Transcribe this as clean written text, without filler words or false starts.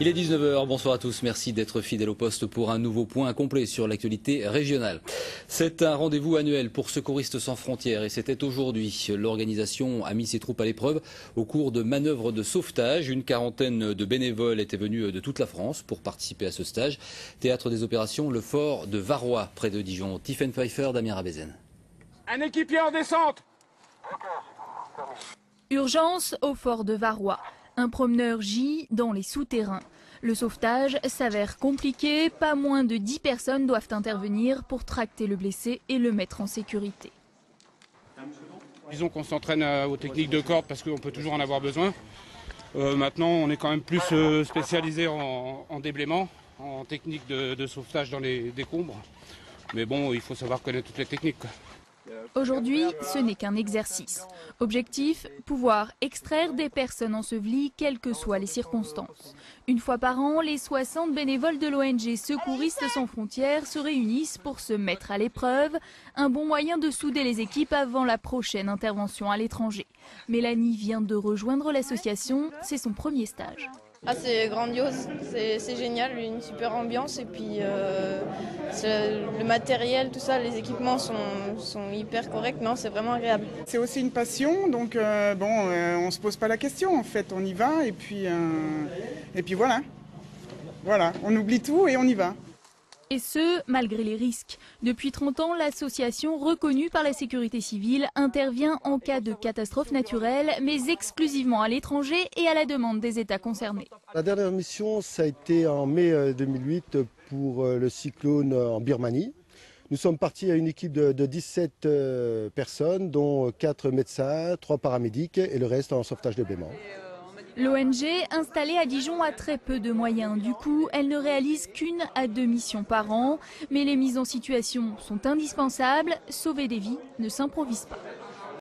Il est 19 h, bonsoir à tous, merci d'être fidèles au poste pour un nouveau point complet sur l'actualité régionale. C'est un rendez-vous annuel pour Secouristes sans frontières et c'était aujourd'hui. L'organisation a mis ses troupes à l'épreuve au cours de manœuvres de sauvetage. Une quarantaine de bénévoles étaient venus de toute la France pour participer à ce stage. Théâtre des opérations, le fort de Varrois, près de Dijon. Tiffen Pfeiffer, Damien Rabezen. Un équipier en descente. Urgence au fort de Varrois. Un promeneur gît dans les souterrains. Le sauvetage s'avère compliqué. Pas moins de 10 personnes doivent intervenir pour tracter le blessé et le mettre en sécurité. Disons qu'on s'entraîne aux techniques de corde parce qu'on peut toujours en avoir besoin. Maintenant, on est quand même plus spécialisé en déblaiement, en technique de sauvetage dans les décombres. Mais bon, il faut savoir connaître toutes les techniques, quoi. Aujourd'hui, ce n'est qu'un exercice. Objectif, pouvoir extraire des personnes ensevelies, quelles que soient les circonstances. Une fois par an, les 60 bénévoles de l'ONG Secouristes sans frontières se réunissent pour se mettre à l'épreuve. Un bon moyen de souder les équipes avant la prochaine intervention à l'étranger. Mélanie vient de rejoindre l'association, c'est son premier stage. Ah, c'est grandiose, c'est génial, une super ambiance et puis le matériel, tout ça, les équipements sont hyper corrects, non, c'est vraiment agréable. C'est aussi une passion, donc on se pose pas la question en fait, on y va et puis voilà, on oublie tout et on y va. Et ce, malgré les risques. Depuis 30 ans, l'association reconnue par la sécurité civile intervient en cas de catastrophe naturelle, mais exclusivement à l'étranger et à la demande des États concernés. La dernière mission, ça a été en mai 2008 pour le cyclone en Birmanie. Nous sommes partis à une équipe de 17 personnes, dont 4 médecins, 3 paramédics et le reste en sauvetage de blaiement. L'ONG, installée à Dijon, a très peu de moyens. Du coup, elle ne réalise qu'1 à 2 missions par an. Mais les mises en situation sont indispensables. Sauver des vies ne s'improvise pas.